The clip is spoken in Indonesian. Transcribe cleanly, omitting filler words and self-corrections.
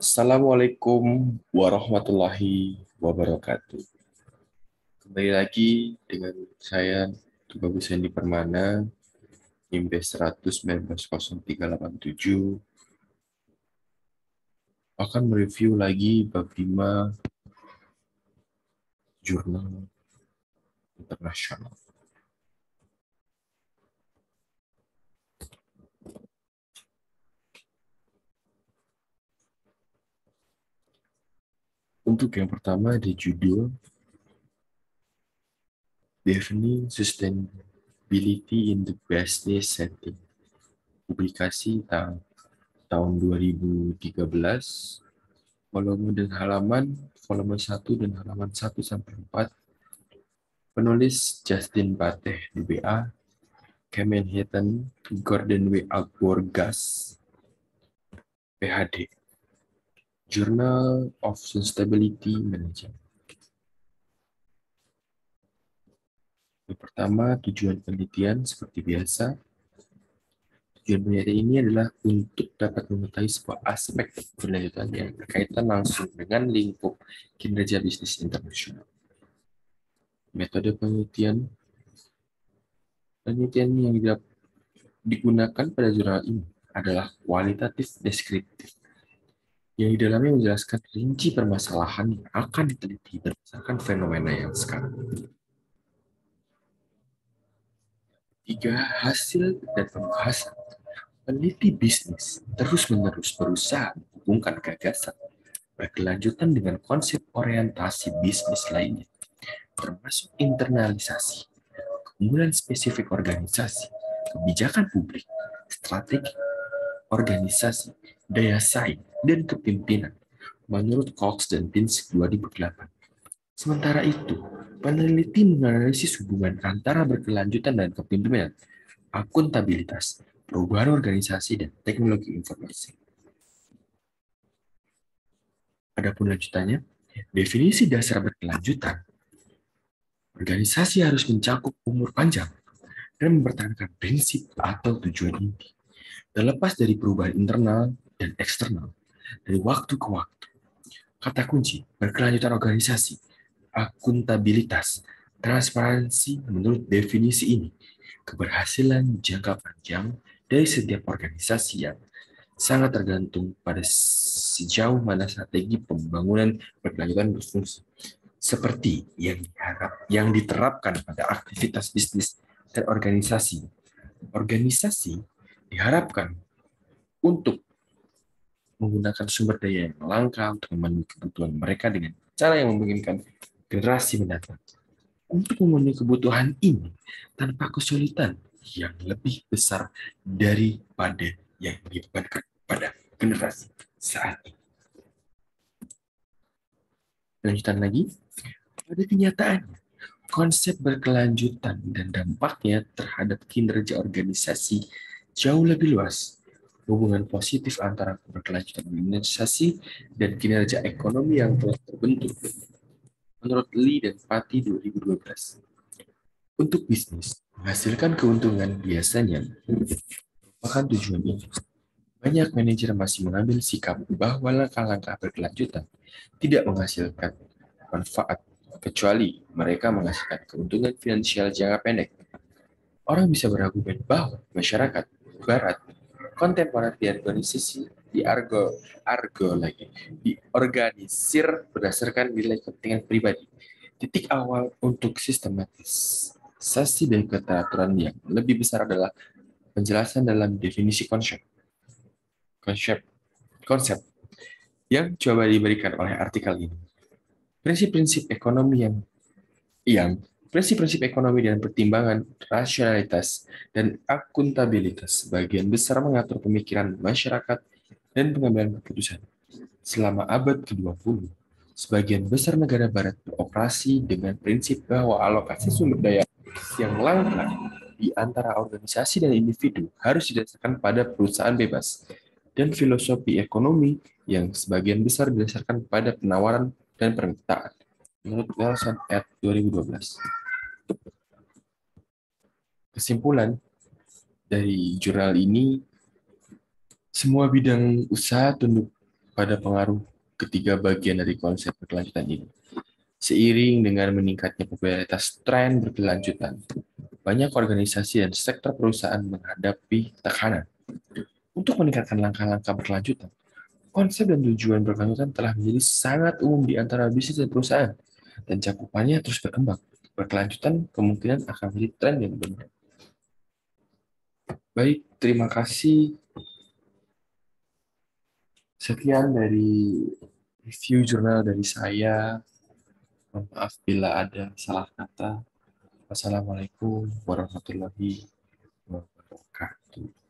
Assalamualaikum warahmatullahi wabarakatuh. Kembali lagi dengan saya, Tuba Gusendi Permana, IMB 100-190387, akan mereview lagi bab 5 jurnal internasional. Untuk yang pertama di judul Defining Sustainability in the Business Setting. Publikasi tahun 2013, volume 1 dan halaman 1-4, penulis Justin Pateh, DBA, Kemenheten, Gordon W. Agborgas, PhD, Journal of Sustainability Management. Yang pertama, tujuan penelitian seperti biasa. Tujuan penelitian ini adalah untuk dapat mengetahui sebuah aspek berlanjutan yang berkaitan langsung dengan lingkup kinerja bisnis internasional. Metode penelitian yang digunakan pada jurnal ini adalah kualitatif deskriptif, yang di dalamnya menjelaskan rinci permasalahan yang akan diteliti berdasarkan fenomena yang sekarang. 3. Hasil dan pembahasan. Peneliti bisnis terus-menerus berusaha menghubungkan gagasan berkelanjutan dengan konsep orientasi bisnis lainnya, termasuk internalisasi, keunggulan spesifik organisasi, kebijakan publik, strategi organisasi, daya saing, dan kepemimpinan, menurut Cox dan Pinsky 2008. Sementara itu, peneliti menganalisis hubungan antara berkelanjutan dan kepemimpinan, akuntabilitas, perubahan organisasi, dan teknologi informasi. Adapun lanjutannya, definisi dasar berkelanjutan. Organisasi harus mencakup umur panjang dan mempertahankan prinsip atau tujuan inti, terlepas dari perubahan internal dan eksternal dari waktu ke waktu. Kata kunci berkelanjutan organisasi, akuntabilitas, transparansi menurut definisi ini, keberhasilan jangka panjang dari setiap organisasi yang sangat tergantung pada sejauh mana strategi pembangunan berkelanjutan berfungsi, seperti yang diterapkan pada aktivitas bisnis dan organisasi. Organisasi diharapkan untuk menggunakan sumber daya yang langka untuk memenuhi kebutuhan mereka dengan cara yang memungkinkan generasi mendatang. Untuk memenuhi kebutuhan ini tanpa kesulitan yang lebih besar daripada yang dibebankan pada generasi saat ini. Lanjutan lagi, pada kenyataannya, konsep berkelanjutan dan dampaknya terhadap kinerja organisasi jauh lebih luas. Hubungan positif antara berkelanjutan organisasi dan kinerja ekonomi yang telah terbentuk, menurut Lee dan Patti 2012. Untuk bisnis, menghasilkan keuntungan biasanya merupakan tujuan ini. Banyak manajer masih mengambil sikap bahwa langkah-langkah berkelanjutan tidak menghasilkan manfaat kecuali mereka menghasilkan keuntungan finansial jangka pendek. Orang bisa berargumen bahwa masyarakat Barat kontemporer diorganisir berdasarkan nilai kepentingan pribadi. Titik awal untuk sistematisasi dan keteraturan yang lebih besar adalah penjelasan dalam definisi konsep konsep yang coba diberikan oleh artikel ini. Prinsip-prinsip ekonomi yang prinsip-prinsip ekonomi dan pertimbangan rasionalitas dan akuntabilitas sebagian besar mengatur pemikiran masyarakat dan pengambilan keputusan. Selama abad ke-20, sebagian besar negara barat beroperasi dengan prinsip bahwa alokasi sumber daya yang langka di antara organisasi dan individu harus didasarkan pada perusahaan bebas dan filosofi ekonomi yang sebagian besar didasarkan pada penawaran dan permintaan, menurut Nelson et 2012. Kesimpulan dari jurnal ini, semua bidang usaha tunduk pada pengaruh ketiga bagian dari konsep berkelanjutan ini. Seiring dengan meningkatnya popularitas tren berkelanjutan, banyak organisasi dan sektor perusahaan menghadapi tekanan untuk meningkatkan langkah-langkah berkelanjutan. Konsep dan tujuan berkelanjutan telah menjadi sangat umum di antara bisnis dan perusahaan, dan cakupannya terus berkembang. Berkelanjutan kemungkinan akan menjadi tren yang benar. Baik, terima kasih. Sekian dari review jurnal dari saya. Mohon maaf bila ada salah kata. Wassalamualaikum warahmatullahi wabarakatuh.